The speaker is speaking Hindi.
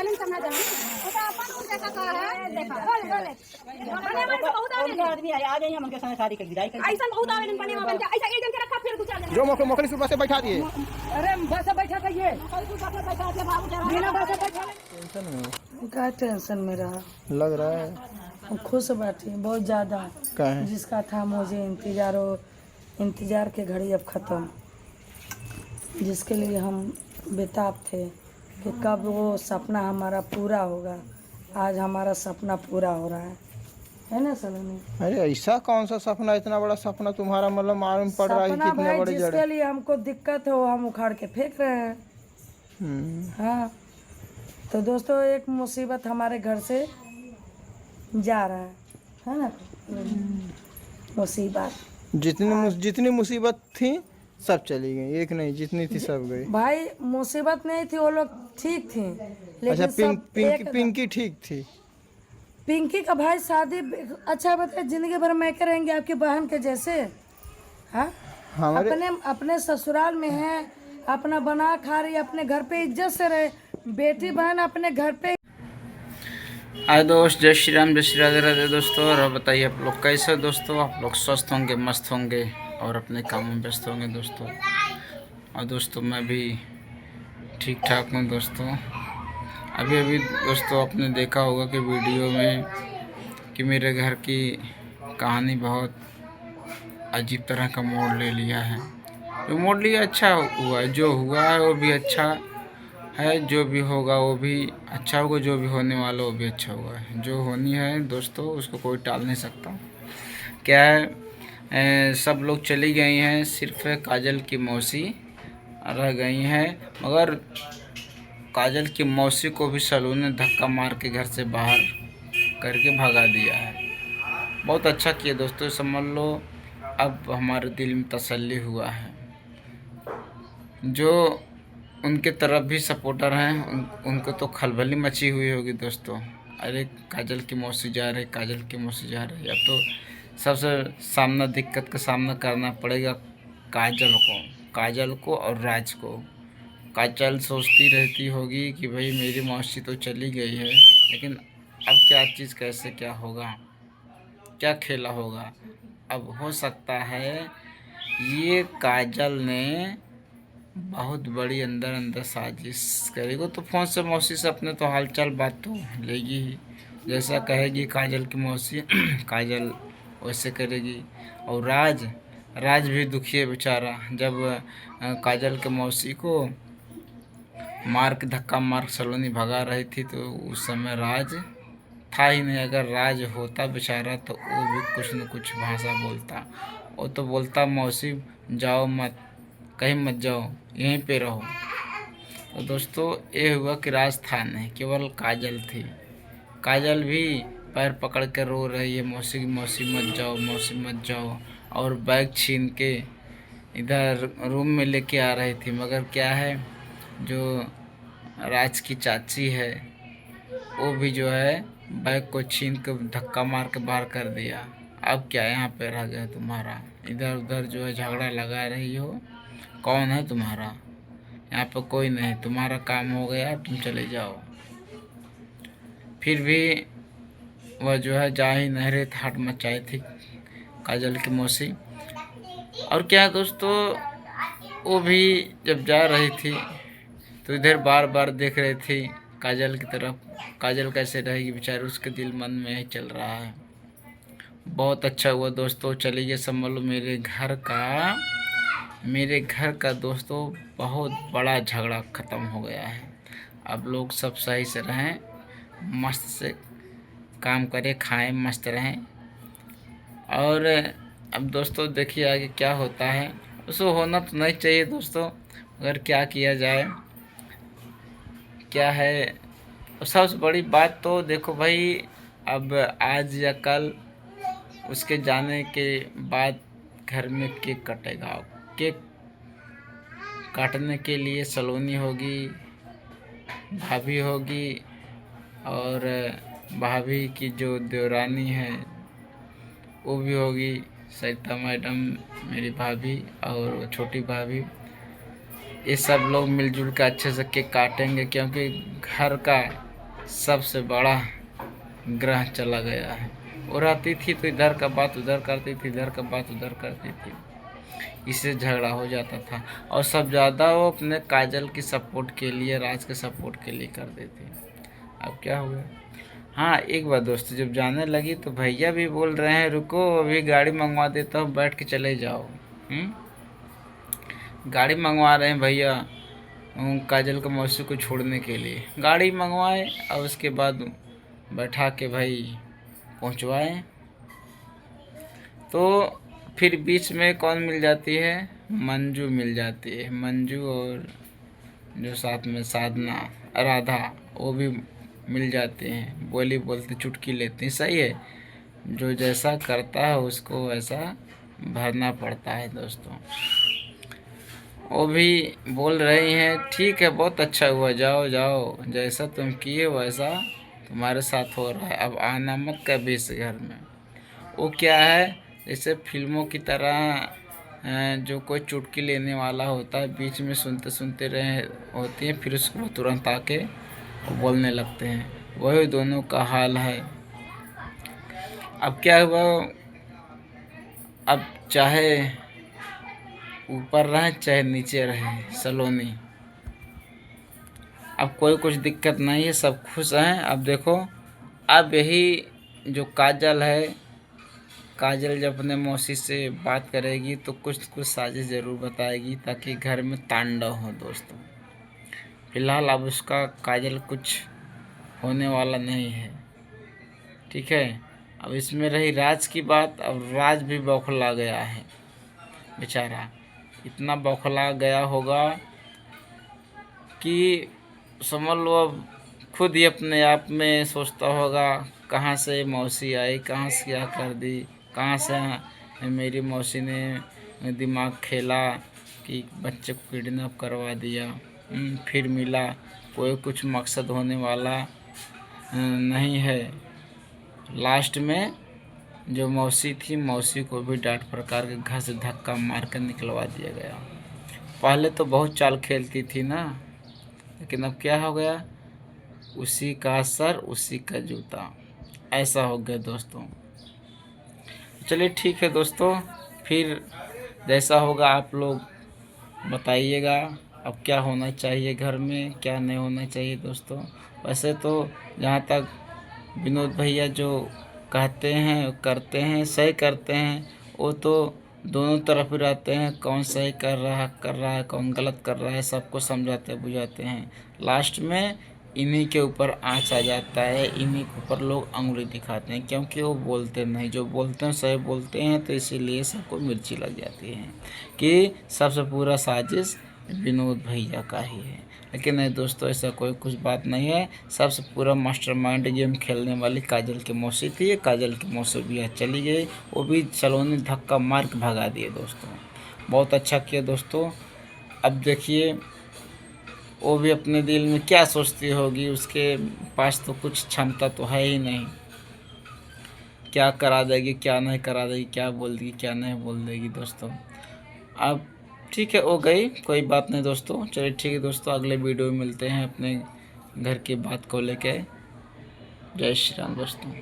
नहीं समझ में तो अपन उनका का है देखा बोले बने मन से बहुत आवे आदमी आ गए हम उनके संग शादी कर विदाई कर ऐसा बहुत आवे बने मन के ऐसा एक जन के रखा फिर दो चार जन जो मोकली सुबह से बैठा दिए। अरे बस बैठा कहिए बैठा के बाबू जरा बिना बस बैठा टेंशन में क्या टेंशन में रहा लग रहा है। हम खुश बैठे बहुत ज़्यादा। कहें जिसका था मुझे इंतज़ार के घड़ी अब ख़त्म। जिसके लिए हम बेताब थे कि कब वो सपना हमारा पूरा होगा। आज हमारा सपना पूरा हो रहा है ना सलोनी? अरे ऐसा कौन सा सपना, इतना बड़ा सपना तुम्हारा, मतलब मालूम पड़ रहा है सपना कितने भाई बड़े जड़े। जिसके लिए हमको दिक्कत हो हम उखाड़ के फेंक रहे हैं। हाँ तो दोस्तों एक मुसीबत हमारे घर से जा रहा है ना? मुसीबत जितनी मुसीबत थी सब चली गई, एक नहीं जितनी थी सब गई। भाई मुसीबत नहीं थी, वो लोग ठीक थी अच्छा लेकिन पिंकी ठीक थी। पिंकी का भाई शादी अच्छा बताए जिंदगी भर मैं करेंगे आपकी बहन के जैसे। हाँ हमारे अपने ससुराल में है, अपना बना खा रही, अपने घर पे इज्जत से रहे। बेटी बहन अपने घर पे। हाय दोस्त, जय श्री राम, जय श्री राधे राधे दोस्तों। और बताइए आप लोग कैसे हो दोस्तों? आप लोग स्वस्थ होंगे, मस्त होंगे और अपने कामों में व्यस्त होंगे दोस्तों। और दोस्तों मैं भी ठीक ठाक हूँ दोस्तों। अभी दोस्तों आपने देखा होगा कि वीडियो में कि मेरे घर की कहानी बहुत अजीब तरह का मोड़ ले लिया है। जो मोड़ लिया अच्छा हुआ, जो हुआ है वो भी अच्छा है, जो भी होगा वो भी अच्छा होगा, जो भी होने वाला वो भी अच्छा होगा। जो होनी है दोस्तों उसको कोई टाल नहीं सकता। क्या है, सब लोग चली गई हैं, सिर्फ काजल की मौसी रह गई हैं। मगर काजल की मौसी को भी सलू ने धक्का मार के घर से बाहर करके भगा दिया है। बहुत अच्छा किया दोस्तों, समझ लो अब हमारे दिल में तसल्ली हुआ है। जो उनके तरफ भी सपोर्टर हैं उनको तो खलबली मची हुई होगी दोस्तों। अरे काजल की मौसी जा रही, काजल की मौसी जा रही। अब तो सबसे दिक्कत का सामना करना पड़ेगा काजल को और राज को। काजल सोचती रहती होगी कि भाई मेरी मौसी तो चली गई है, लेकिन अब क्या चीज़ कैसे क्या होगा, क्या खेला होगा। अब हो सकता है ये काजल ने बहुत बड़ी अंदर साजिश करेगी। तो फ़ोन से मौसी से अपने तो हालचाल बात तो लेगी ही, जैसा कहेगी काजल की मौसी काजल वैसे करेगी। और राज भी दुखी है बेचारा। जब काजल के मौसी को धक्का मार सलोनी भगा रही थी तो उस समय राज था ही नहीं। अगर राज होता बेचारा तो वो भी कुछ न कुछ भाषा बोलता। वो तो बोलता मौसी जाओ मत, कहीं मत जाओ, यहीं पे रहो। तो दोस्तों ये हुआ कि राज था नहीं, केवल काजल थी। काजल भी पैर पकड़ कर रो रही है, मौसी मत जाओ, मौसी मत जाओ। और बैग छीन के इधर रूम में लेके आ रही थी। मगर क्या है, जो राज की चाची है वो भी जो है बैग को छीन के धक्का मार के बाहर कर दिया। अब क्या यहाँ पे रह गया तुम्हारा, इधर उधर जो है झगड़ा लगा रही हो। कौन है तुम्हारा? यहाँ पे कोई नहीं, तुम्हारा काम हो गया, तुम चले जाओ। फिर भी वह जो है जा ही नहीं रही, हट मचाई थी काजल की मौसी। और क्या दोस्तों, वो भी जब जा रही थी तो इधर बार बार देख रही थी काजल की तरफ। काजल कैसे रहेगी बेचारी, उसके दिल मन में ही चल रहा है। बहुत अच्छा हुआ दोस्तों, चली गई समझ लो मेरे घर का दोस्तों बहुत बड़ा झगड़ा ख़त्म हो गया है। अब लोग सब सही से रहें, मस्त से काम करें, खाएं, मस्त रहें। और अब दोस्तों देखिए आगे क्या होता है। उसको होना तो नहीं चाहिए दोस्तों, मगर क्या किया जाए। क्या है सबसे बड़ी बात तो देखो भाई, अब आज या कल उसके जाने के बाद घर में केक कटेगा। केक काटने के लिए सलोनी होगी, भाभी होगी, और भाभी की जो देवरानी है वो भी होगी, सरिता मैडम मेरी भाभी और छोटी भाभी। ये सब लोग मिलजुल कर अच्छे से केक काटेंगे, क्योंकि घर का सबसे बड़ा ग्रह चला गया है। और आती थी तो इधर का बात उधर करती थी, इधर का बात उधर करती थी, इससे झगड़ा हो जाता था। और सब ज़्यादा वो अपने काजल की सपोर्ट के लिए, राज के सपोर्ट के लिए कर देती। अब क्या हुआ? हाँ, एक बात दोस्तों, जब जाने लगी तो भैया भी बोल रहे हैं रुको अभी गाड़ी मंगवा देता हूँ, बैठ के चले जाओ। गाड़ी मंगवा रहे हैं भैया काजल को, मौसी को छोड़ने के लिए गाड़ी मंगवाए और उसके बाद बैठा के भाई पहुँचवाए। तो फिर बीच में कौन मिल जाती है? मंजू मिल जाती है। मंजू और जो साथ में साधना, राधा, वो भी मिल जाते हैं। बोली बोलते चुटकी लेती हैं। सही है, जो जैसा करता है उसको वैसा भरना पड़ता है दोस्तों। वो भी बोल रही हैं ठीक है बहुत अच्छा हुआ, जाओ जाओ, जैसा तुम किए वैसा तुम्हारे साथ हो रहा है, अब आना मत कभी इस घर में। वो क्या है, जैसे फिल्मों की तरह जो कोई चुटकी लेने वाला होता है, बीच में सुनते सुनते रहे होती है, फिर उसको तुरंत आके बोलने लगते हैं। वही दोनों का हाल है। अब क्या हुआ, अब चाहे ऊपर रहे चाहे नीचे रहे सलोनी, अब कोई कुछ दिक्कत नहीं है, सब खुश हैं। अब देखो, अब यही जो काजल है, काजल जब अपने मौसी से बात करेगी तो कुछ कुछ साजिश ज़रूर बताएगी ताकि घर में तांडव हो दोस्तों। फिलहाल अब उसका काजल कुछ होने वाला नहीं है, ठीक है। अब इसमें रही राज की बात। अब राज भी बौखला गया है बेचारा, इतना बौखला गया होगा कि समझ लो अब खुद ही अपने आप में सोचता होगा कहाँ से मौसी आई, कहाँ से क्या कर दी, कहाँ से मेरी मौसी ने दिमाग खेला कि बच्चे को किडनैप करवा दिया, फिर मिला। कोई कुछ मकसद होने वाला नहीं है। लास्ट में जो मौसी थी, मौसी को भी डांट प्रकार के घर से धक्का मार कर निकलवा दिया गया। पहले तो बहुत चाल खेलती थी ना, लेकिन अब क्या हो गया, उसी का सर उसी का जूता, ऐसा हो गया दोस्तों। चलिए ठीक है दोस्तों, फिर जैसा होगा आप लोग बताइएगा अब क्या होना चाहिए घर में, क्या नहीं होना चाहिए दोस्तों। वैसे तो जहाँ तक विनोद भैया जो कहते हैं करते हैं, सही करते हैं। वो तो दोनों तरफ ही रहते हैं, कौन सही कर रहा है कौन गलत कर रहा है, सबको समझाते बुझाते हैं। लास्ट में इन्हीं के ऊपर आँच आ जाता है, इन्हीं के ऊपर लोग अंगुली दिखाते हैं, क्योंकि वो बोलते नहीं, जो बोलते हैं सही बोलते हैं, तो इसीलिए सबको मिर्ची लग जाती है कि सबसे पूरा साजिश विनोद भैया का ही है। लेकिन नहीं दोस्तों, ऐसा कोई कुछ बात नहीं है। सबसे पूरा मास्टरमाइंड गेम खेलने वाली काजल की मौसी थी। काजल की मौसी भी चली गई, वो भी सलोनी धक्का मार के भगा दिए दोस्तों। बहुत अच्छा किया दोस्तों। अब देखिए वो भी अपने दिल में क्या सोचती होगी, उसके पास तो कुछ क्षमता तो है ही नहीं, क्या करा देगी क्या नहीं करा देगी, क्या बोल देगी क्या नहीं बोल देगी दोस्तों। अब ठीक है, हो गई, कोई बात नहीं दोस्तों। चलिए ठीक है दोस्तों, अगले वीडियो में मिलते हैं अपने घर की बात को लेके। जय श्री राम दोस्तों।